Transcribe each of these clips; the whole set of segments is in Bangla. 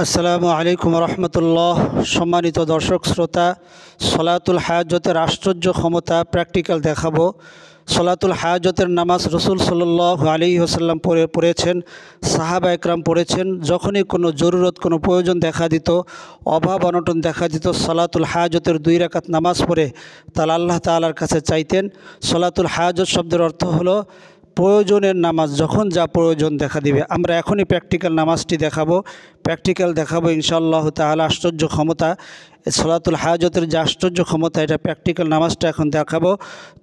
আসসালামু আলাইকুম রহমতুল্লাহ। সম্মানিত দর্শক শ্রোতা, সলাতুল হাজতের আশ্চর্য ক্ষমতা প্র্যাকটিক্যাল দেখাবো। সলাতুল হাজতের নামাজ রসুল সাল্লাল্লাহু আলাইহি ওয়াসাল্লাম পড়েছেন, সাহাবা একরাম পড়েছেন। যখনই কোনো জরুরত, কোনো প্রয়োজন দেখা দিত, অভাব অনটন দেখা দিত, সলাতুল হাজতের 2 রাকাত নামাজ পড়ে তাহলে আল্লাহ তাআলার কাছে চাইতেন। সলাতুল হাজত শব্দের অর্থ হলো প্রয়োজনের নামাজ, যখন যা প্রয়োজন দেখা দিবে। আমরা এখনই প্র্যাকটিক্যাল নামাজটি দেখাবো ইনশাআল্লাহ তাআলা। আশ্চর্য ক্ষমতা সলাতুল হাজতের যে আশ্চর্য ক্ষমতা, এটা প্র্যাকটিক্যাল নামাজটা এখন দেখাবো।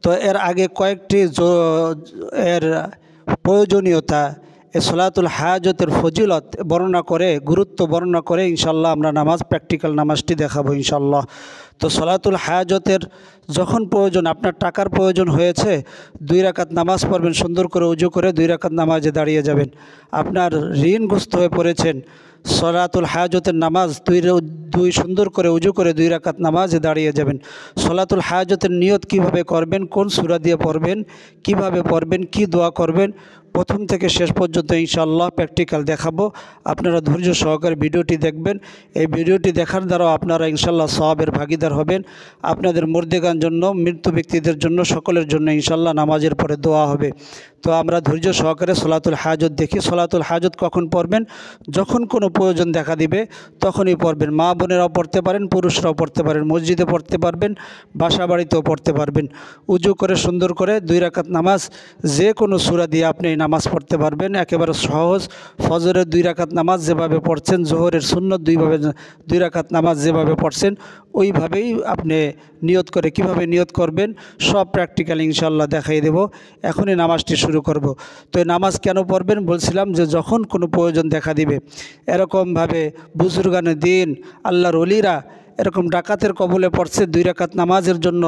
তো এর আগে কয়েকটি এর প্রয়োজনীয়তা, সলাতুল হাজতের ফজিলত বর্ণনা করে, গুরুত্ব বর্ণনা করে ইনশাআল্লাহ আমরা প্র্যাকটিক্যাল নামাজটি দেখাবো ইনশাআল্লাহ। তো সলাতুল হাজতের যখন প্রয়োজন, আপনার টাকার প্রয়োজন হয়েছে, 2 রাকাত নামাজ পড়বেন, সুন্দর করে উজু করে 2 রাকাত নামাজে দাঁড়িয়ে যাবেন। আপনার ঋণগ্রস্ত হয়ে পড়েছেন, সলাতুল হাজতের নামাজ দুই সুন্দর করে উজু করে 2 রাকাত নামাজে দাঁড়িয়ে যাবেন। সলাতুল হাজতের নিয়ত কিভাবে করবেন, কোন সূরা দিয়ে পড়বেন, কিভাবে পড়বেন, কি দোয়া করবেন, প্রথম থেকে শেষ পর্যন্ত ইনশাআল্লাহ প্র্যাকটিক্যাল দেখাবো। আপনারা ধৈর্য সহকারে ভিডিওটি দেখবেন। এই ভিডিওটি দেখার দ্বারা আপনারা ইনশাআল্লাহ সওয়াবের ভাগীদার হবেন। আপনাদের মুর্দেগান জন্য, মৃত্যু ব্যক্তিদের জন্য, সকলের জন্য ইনশাআল্লাহ নামাজের পরে দোয়া হবে। তো আমরা ধৈর্য সহকারে সলাতুল হাজত দেখি। সলাতুল হাজত কখন পড়বেন? যখন কোনো প্রয়োজন দেখা দিবে তখনই পড়বেন। মা বোনেরাও পড়তে পারেন, পুরুষরাও পড়তে পারেন, মসজিদে পড়তে পারবেন, বাসা বাড়িতেও পড়তে পারবেন। উজু করে সুন্দর করে 2 রাকাত নামাজ, যে কোনো সূরা দিয়ে আপনি নামাজ পড়তে পারবেন। একেবারে সহজ। ফজরের 2 রাকাত নামাজ যেভাবে পড়ছেন, জোহরের সুন্নত 2 রাকাত নামাজ যেভাবে পড়ছেন, ওইভাবেই আপনি নিয়ত করে, কিভাবে নিয়ত করবেন সব প্র্যাকটিক্যাল ইনশাআল্লাহ দেখাই দেব। এখনই নামাজটি শুরু করব। তো এই নামাজ কেন পড়বেন বলছিলাম, যে যখন কোনো প্রয়োজন দেখা দিবে, এরকমভাবে বুজুর্গানে দিন, আল্লাহর ওলিরা এরকম ডাকাতের কবলে পড়ছে 2 রাকাত নামাজের জন্য।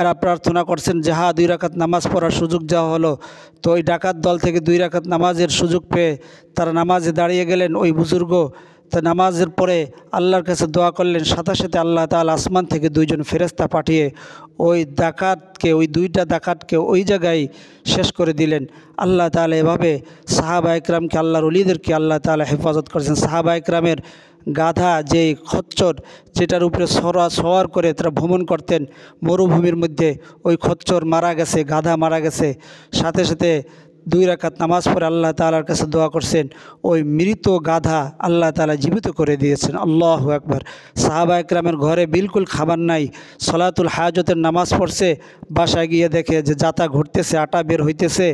এরা প্রার্থনা করছেন যে 2 রাকাত নামাজ পড়ার সুযোগ দেওয়া হলো। তো ওই ডাকাত দল থেকে 2 রাকাত নামাজের সুযোগ পেয়ে তারা নামাজে দাঁড়িয়ে গেলেন। ওই বুজুর্গ তো নামাজের পরে আল্লাহর কাছে দোয়া করলেন, সাথে সাথে আল্লাহ তাআলা আসমান থেকে 2 জন ফেরেশতা পাঠিয়ে ওই ডাকাতকে, ওই 2টা ডাকাতকে ওই জায়গায় শেষ করে দিলেন। আল্লাহ তাআলা এভাবে সাহাবা একরামকে, আল্লাহর ওলিদেরকে আল্লাহ তাআলা হেফাজত করেছেন। সাহাবা একরামের গাধা, যে খচ্চর, যেটার উপরে সওয়ার করে তারা ভ্রমণ করতেন মরুভূমির মধ্যে, ওই খচ্চর মারা গেছে, গাধা মারা গেছে। সাথে সাথে 2 রাকাত নামাজ পড়ে আল্লাহ তাআলার কাছে দোয়া করছেন, ওই মৃত গাধা আল্লাহ তাআলা জীবিত করে দিয়েছেন। আল্লাহু আকবার। সাহাবা একরামের ঘরে বিলকুল খাবার নাই, সলাতুল হাজতের নামাজ পড়ছে, বাসায় গিয়ে দেখে যে জাতা ঘুরতেছে, আটা বের হইতেছে,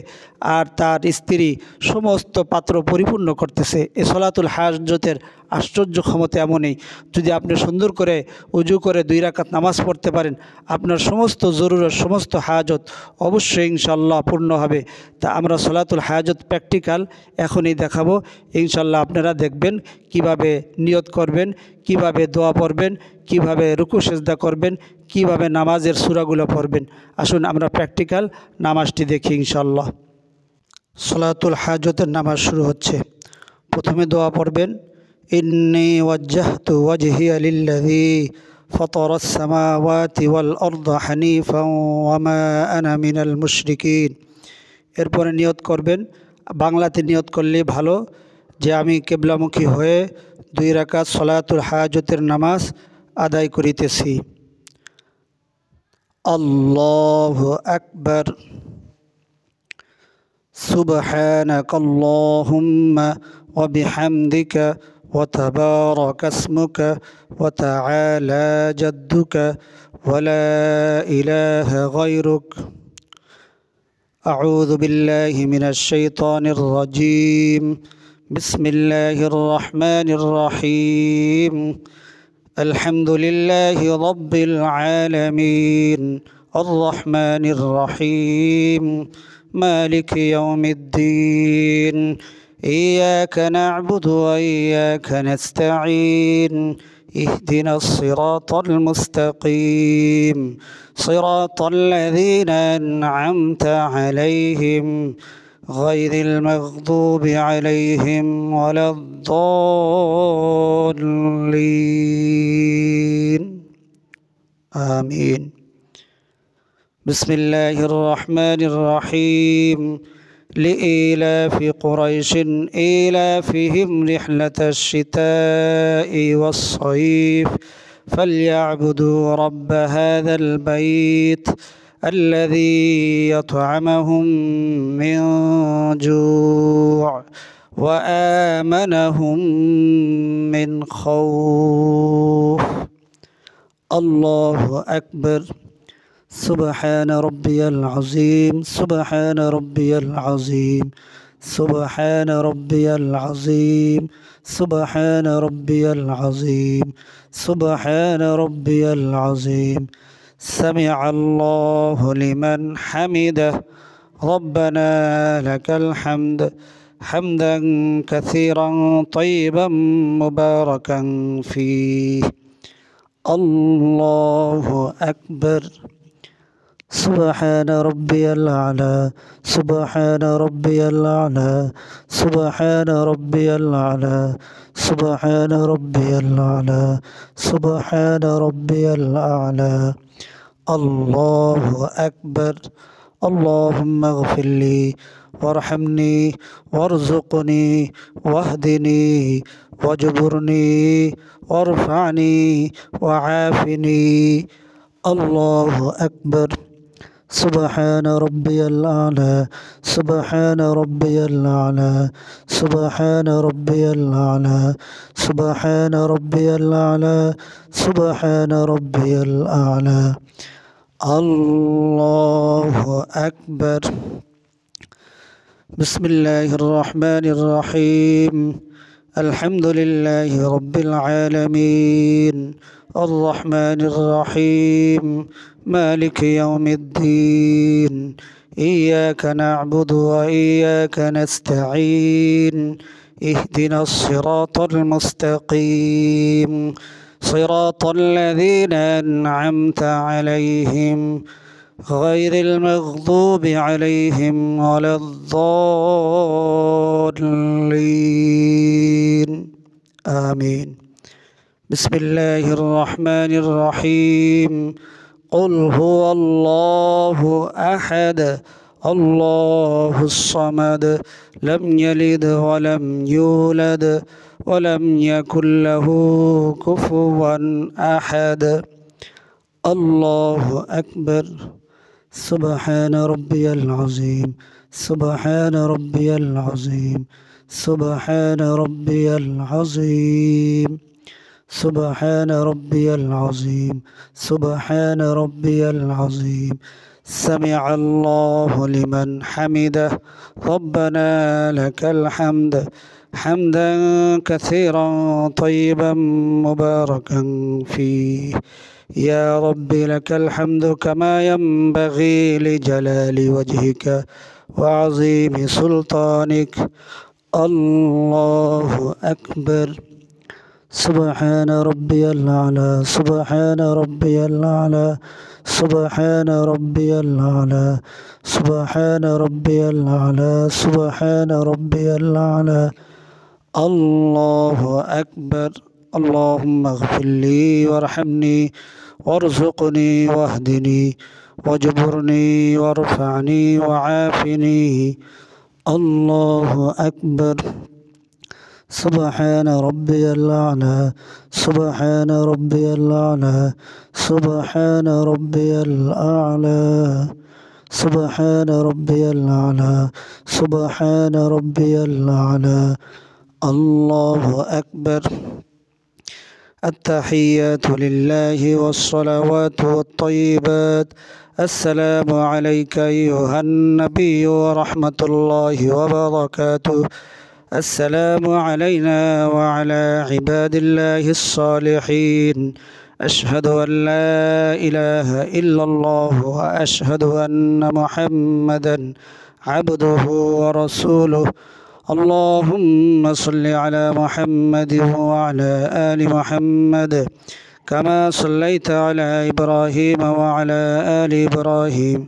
আর তার স্ত্রী সমস্ত পাত্র পরিপূর্ণ করতেছে। এই সলাতুল হাজতের আশ্চর্য ক্ষমতা এমনই, যদি আপনি সুন্দর করে উজু করে 2 রাকাত নামাজ পড়তে পারেন, আপনার সমস্ত জরুরত, সমস্ত হাজত অবশ্যই ইনশাআল্লাহ পূর্ণ হবে। তা আমরা সলাতুল হাজত প্র্যাকটিক্যাল এখনই দেখাবো ইনশাআল্লাহ। আপনারা দেখবেন কিভাবে নিয়ত করবেন, কিভাবে দোয়া পড়বেন, কিভাবে রুকু সেজদা করবেন, কিভাবে নামাজের সূরাগুলো পড়বেন। আসুন আমরা প্র্যাকটিক্যাল নামাজটি দেখি ইনশাআল্লাহ। সলাতুল হাজতের নামাজ শুরু হচ্ছে। প্রথমে দোয়া পড়বেন, ইন্নী ওয়াজ্জাহতু ওয়াজহিয়া লিল্লাযী ফাতারাস সামাওয়াতি ওয়াল আরদা হানিফাও ওয়া মা আনা মিনাল মুশরিকিন। এরপরে নিয়ত করবেন, বাংলাতে নিয়ত করলে ভালো, যে আমি কিবলামুখী হয়ে 2 রাকাত সলাতুল হাজতের নামাজ আদায় করিতেছি। আল্লাহু আকবার। সুবহানাকাল্লাহুম্মা ওয়া বিহামদিকা ওয়া তাবারাকা ইসমুকা ওয়া তাআলা জাদ্দুকা ওয়া লা ইলাহা গায়রুক। أعوذ بالله من الشيطان الرجيم. بسم الله الرحمن الرحيم. الحمد لله رب العالمين الرحمن الرحيم مالك يوم الدين. إياك نعبد وإياك نستعين. اهدنا الصراط المستقيم صراط الذين أنعمت عليهم غير المغضوب عليهم ولا الضالين آمين. بسم الله الرحمن الرحيم. لإيلاف قريش إيلافهم رحلة الشتاء والصيف فليعبدوا رب هذا البيت الذي يطعمهم من جوع وآمنهم من خوف الله أكبر سبحان ربي العظيم سبحان ربي العظيم سبحان ربي العظيم سبحان ربي العظيم سبحان ربي العظيم سمع الله لمن حمده ربنا لك الحمد حمدا كثيرا طيبا مباركا فيه الله أكبر سبحان ربي الأعلى سبحان ربي الأعلى سبحان ربي الأعلى سبحان ربي الأعلى سبحان ربي الأعلى الله أكبر اللهم اغفر لي وارحمني وارزقني واهدني واجبرني وارفعني وعافني الله أكبر سبحان ربي الأعلى سبحان ربي الأعلى سبحان ربي الأعلى سبحان ربي الأعلى سبحان ربي الأعلى الله أكبر بسم الله الرحمن الرحيم الحمد لله رب العالمين الرحمن الرحيم مالك يوم الدين إياك نعبد وإياك نستعين اهدنا الصراط المستقيم صراط الذين أنعمت عليهم غير المغضوب عليهم ولا الضالين آمين بسم الله الرحمن الرحيم قل هو الله أحد الله الصمد لم يلد ولم يولد ولم يكن له كفوا أحد الله أكبر سبحان ربي العظيم سبحان ربي العظيم سبحان ربي العظيم سبحان ربي العظيم سبحان ربي العظيم سمع الله لمن حمده ربنا لك الحمد حمدا كثيرا طيبا مباركا فيه يا رب لك الحمد كما ينبغي لجلال وجهك وعظيم سلطانك الله أكبر سبحان ربي الأعلى سبحان ربي الأعلى سبحان ربي الأعلى سبحان ربي الأعلى سبحان ربي الأعلى الله أكبر اللهم اغفر لي وارحمني وارزقني واهدني واجبرني وارفعني وعافني الله أكبر سبحان ربي الأعلى سبحان ربي الأعلى سبحان ربي الأعلى سبحان ربي الأعلى سبحان ربي الأعلى الله أكبر التحيات لله والصلوات والطيبات السلام عليك أيها النبي ورحمة الله وبركاته السلام علينا وعلى عباد الله الصالحين أشهد أن لا إله إلا الله وأشهد أن محمدا عبده ورسوله اللهم صل على محمد وعلى آل محمد كما صليت على إبراهيم وعلى آل إبراهيم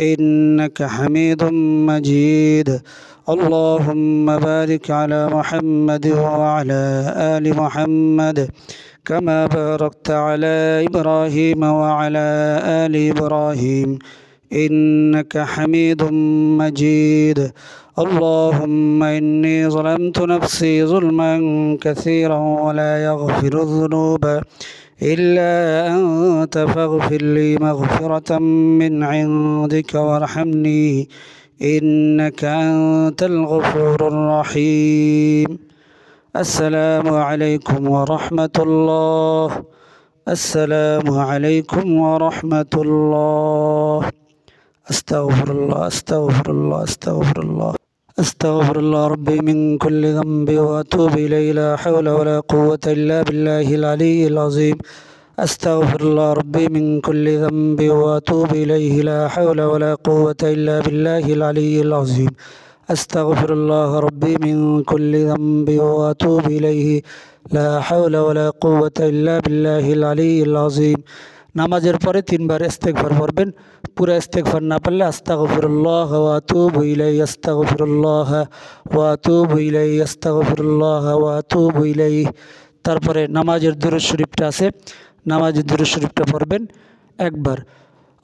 إنك حميد مجيد اللهم بارك على محمد وعلى آل محمد كما باركت على إبراهيم وعلى آل إبراهيم إنك حميد مجيد. اللهم إني ظلمت نفسي ظلما كثيرا ولا يغفر الذنوب إلا أنت فاغفر لي مغفرة من عندك وارحمني إنك أنت الغفور الرحيم. السلام عليكم ورحمة الله. السلام عليكم ورحمة الله. أستغفر الله أستغفر الله أستغفر الله أستغفر الله ربي من كل ذنب وأتوب إليه. لا حول ولا قوة إلا بالله العلي العظيم. أستغفر الله ربي من كل ذنب وأتوب إليه. لا حول ولا قوة إلا بالله العلي العظيم. أستغفر الله ربي من كل ذنب وأتوب إليه. لا حول ولا قوة إلا بالله العلي العظيم. নামাজের পরে 3 বার ইস্তেগফার পড়বেন। পুরো ইস্তেগফার না পারলে আস্তাগফিরুল্লাহ ওয়া আতুবু ইলাইহি আস্তাগফিরুল্লাহ ওয়া আতুবু ইলাইহি আস্তাগফিরুল্লাহ ওয়া আতুবু ইলাইহি। তারপরে নামাজের দুরূদ শরীফটা আছে, নামাজের দুরূদ শরীফটা পড়বেন একবার।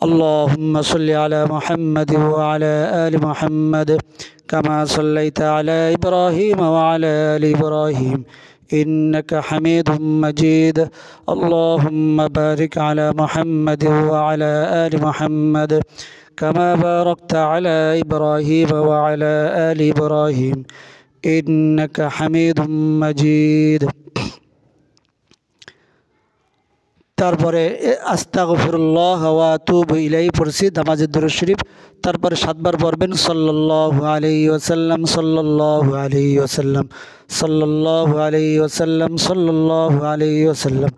আল্লাহুম্মা সাল্লি আলা মুহাম্মাদ ওয়া আলা আলি মুহাম্মাদ কামা সাল্লাইতা আলা ইব্রাহিম ওয়া আলা আলি ইব্রাহিম إنك حميد مجيد. اللهم بارك على محمد وعلى آل محمد كما باركت على إبراهيم وعلى آل إبراهيم إنك حميد مجيد. তারপরে আস্তাগফিরুল্লাহ ওয়া আতুবু ইলাইহি পড়ছি নামাজের দুরূদ শরীফ। তারপরে 7 বার পড়বেন সাল্লাল্লাহু আলাইহি ওয়াসাল্লাম সাল্লাল্লাহু আলাইহি ওয়াসাল্লাম সাল্লাল্লাহু আলাইহি ওয়াসাল্লাম সাল্লাল্লাহু আলাইহি ওয়াসাল্লাম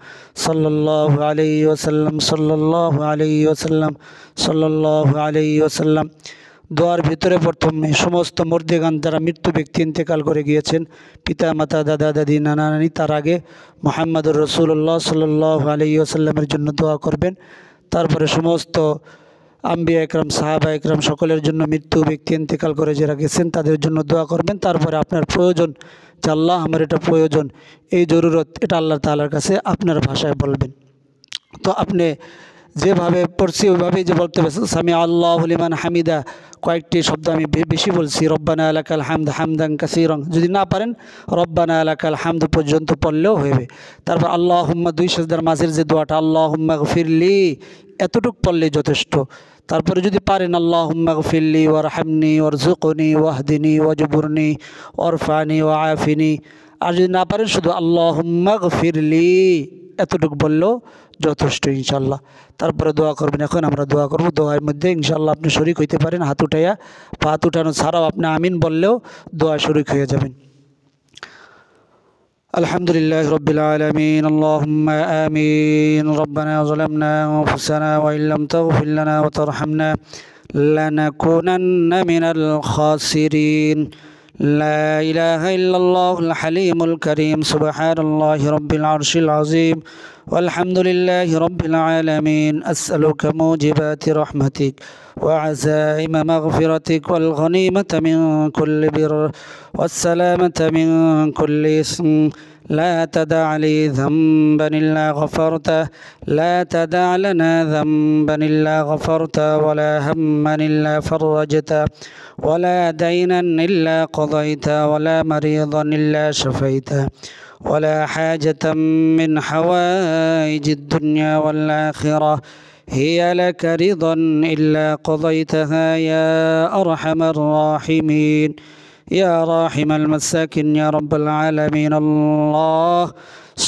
সাল্লাল্লাহু আলাইহি ওয়াসাল্লাম সাল্লাল্লাহু আলাইহি ওয়াসাল্লাম সাল্লাল্লাহু আলাইহি ওয়াসাল্লাম। দোয়ার ভিতরে প্রথমে সমস্ত মুর্দেগান যারা মৃত্যু ব্যক্তি ইন্তেকাল করে গিয়েছেন, পিতা মাতা দাদা দাদি নানা নানি, তার আগে মুহাম্মদুর রাসূলুল্লাহ সাল্লাল্লাহু আলাইহি ওয়াসাল্লামের জন্য দোয়া করবেন। তারপরে সমস্ত আম্বিয়া একরাম সাহাবা একরাম সকলের জন্য মৃত্যু ব্যক্তি ইন্তেকাল করে যারা গেছেন তাদের জন্য দোয়া করবেন। তারপরে আপনার প্রয়োজন যে আল্লাহ আমার এটা প্রয়োজন, এই জরুরত, এটা আল্লাহ তাআলার কাছে আপনার ভাষায় বলবেন। তো আপনি যেভাবে পড়ছি ওইভাবেই যে বলতে হবে সামি আল্লাহু লিমান হামিদা। কয়েকটি শব্দ আমি বেশি বলছি, রব্বানা লাকাল হামদ হামদান কাসীরান। যদি না পারেন রব্বানা লাকাল হামদ পর্যন্ত পড়লেও হবে। তারপর আল্লাহুম্মা, 2 সিজদার মাঝের যে দোয়াটা আল্লাহুম্মা গফিরলি, এতটুক পড়লেই যথেষ্ট। তারপরে যদি পারেন আল্লাহুম্মা গফিরলি ওয়ারহামনি ওয়ারযুকনি ওয়াহদিনি ওয়াজবুরনি ওয়ারফানি ওয়াআফিনি। আর যদি না পারেন শুধু আল্লাহুম্মা গফিরলি এতটুকু বললেও যথেষ্ট ইনশাল্লাহ। তারপরে দোয়া করবেন। এখন আমরা দোয়া করব। দোয়ার মধ্যে ইনশাল্লাহ আপনি শরীক হইতে পারেন, হাত উঠাইয়া বা হাত উঠানো ছাড়াও আপনি আমিন বললেও দোয়া শরীক হয়ে যাবেন। আলহামদুলিল্লাহ রাব্বিল আলামিন। আল্লাহুম্মা আমিন। রব্বানা যালামনা আনফুসানা ওয়া ইল্লাম তাগফির লানা ওয়া তারহামনা লানাকুনান্না মিনাল খাসিরিন। لا إله إلا الله الحليم الكريم. سبحان الله رب العرش العظيم والحمد لله رب العالمين. أسألك موجبات رحمتك وعزائم مغفرتك والغنيمة من كل بر والسلامة من كل إثم. لا تدع لي ذنبا إلا غفرته، لا تدع لنا ذنبا إلا غفرته، ولا هما إلا فرجته، ولا دينا إلا قضيته، ولا مريضا إلا شفيته، ولا حاجة من حوائج الدنيا والآخرة هي لك رضا إلا قضيتها يا أرحم الراحمين يا راحم المساكين يا رب العالمين. الله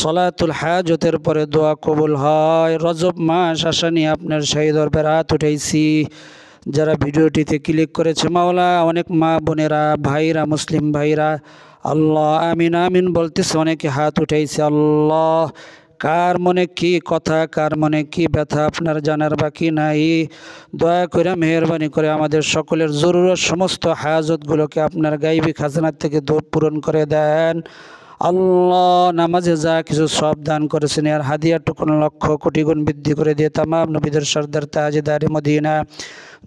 সলাতুল হাজতের পরে দোয়া কবুল হয়। রজব মাস আসা নিয়ে আপনার সেই দরবারে হাত উঠাইছি। যারা ভিডিওটিতে ক্লিক করেছে মাওলা, অনেক মা বোনেরা ভাইরা মুসলিম ভাইরা আল্লাহ আমিন আমিন বলতেছে, অনেকে হাত উঠাইছে। আল্লাহ কার মনে কি কথা, কার মনে কি ব্যথা আপনার জানার বাকি নাই। দয়া করে মেহেরবানি করে আমাদের সকলের জরুরত সমস্ত হাজতগুলোকে আপনার গাইবী খাজানার থেকে পূরণ করে দেন। আল্লাহ নামাজে যা কিছু সব দান করেছেন আর হাদিয়াটুকুন লক্ষ কোটি গুণ বৃদ্ধি করে দিয়ে তামাম নবীদের সর্দার তাজদারে মদিনা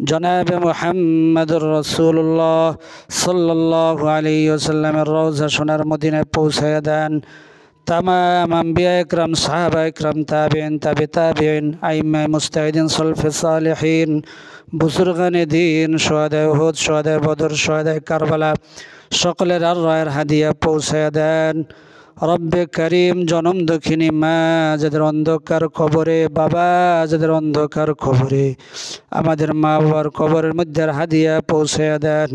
জনাবে মুহাম্মদুর রাসূলুল্লাহ সাল্লাল্লাহু আলাইহি ওয়াসাল্লামের রওজা সোনার মদিনায় পৌঁছায় দেন। तमाम अम्बिया इकराम सहाबा इकराम ताबिईन ताबे ताबिईन आइम्मा मुस्ताहिदीन सलफ़े सालिहीन बुजुर्गाने दीन शुहादाए उहुद शुहादाए बदर शुहादाए কারবালা সকলের আরওয়াহের হাদিয়া পৌঁছায়া দেন। রব্বে করিম জনম দুঃখিনী মা যাদের অন্ধকার কবরে, বাবা যাদের অন্ধকার কবরে, আমাদের মা বাবার কবরের মধ্যে হাদিয়া পৌঁছায়া দেন।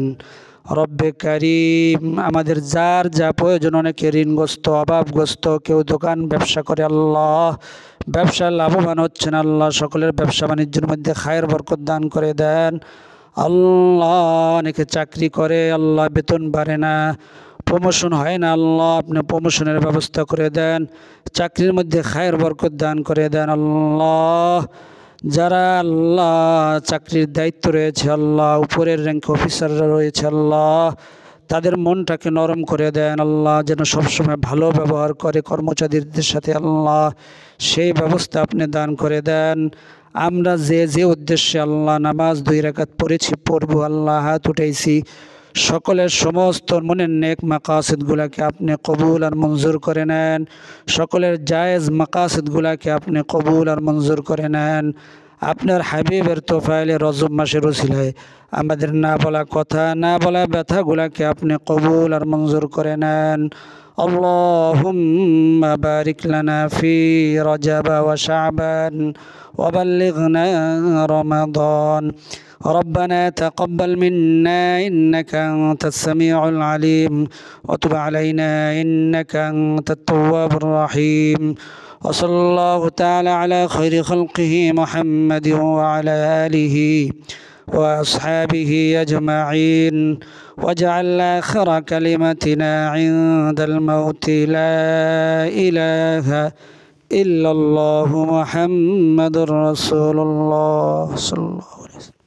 রব্বে করিম আমাদের যার যা প্রয়োজন, অনেকে ঋণগ্রস্ত অভাবগ্রস্ত, কেউ দোকান ব্যবসা করে আল্লাহ ব্যবসা লাভবান হচ্ছেন আল্লাহ সকলের ব্যবসা বাণিজ্যের মধ্যে খায়ের বরকত দান করে দেন আল্লাহ। অনেকে চাকরি করে আল্লাহ বেতন বাড়ে না, প্রমোশন হয় না আল্লাহ আপনি প্রমোশনের ব্যবস্থা করে দেন, চাকরির মধ্যে খায়ের বরকত দান করে দেন আল্লাহ। যারা আল্লাহ চাকরির দায়িত্ব রয়েছে আল্লাহ, উপরের র্যাঙ্ক অফিসাররা রয়েছে আল্লাহ, তাদের মনটাকে নরম করে দেন আল্লাহ, যেন সবসময় ভালো ব্যবহার করে কর্মচারীদের সাথে আল্লাহ, সেই ব্যবস্থা আপনি দান করে দেন। আমরা যে উদ্দেশ্যে আল্লাহ নামাজ 2 রাকাত পড়েছি পড়বো আল্লাহ হাত উঠাইছি, সকলের সমস্ত মনের নেক মাকাসিদগুলোকে আপনি কবুল আর মঞ্জুর করে নেন, সকলের জায়েজ মাকাসিদগুলোকে আপনি কবুল আর মঞ্জুর করে নেন। আপনার হাবিবের তোফাইলে রজব মাসের ওসিলায় আমাদের না বলা কথা না বলা ব্যথাগুলোকে আপনি কবুল আর মঞ্জুর করে নেন। আল্লাহুম্মা বারিক লানা ফি রজব ওয়া শাবান ওয়া বাল্লিগনা রমাদান। ربنا تقبل منا إنك أنت السميع العليم وتب علينا إنك أنت التواب الرحيم وصلى الله تعالى على خير خلقه محمد وعلى آله وأصحابه أجمعين واجعل آخر كلمتنا عند الموت لا إله إلا الله محمد رسول الله صلى الله عليه وسلم.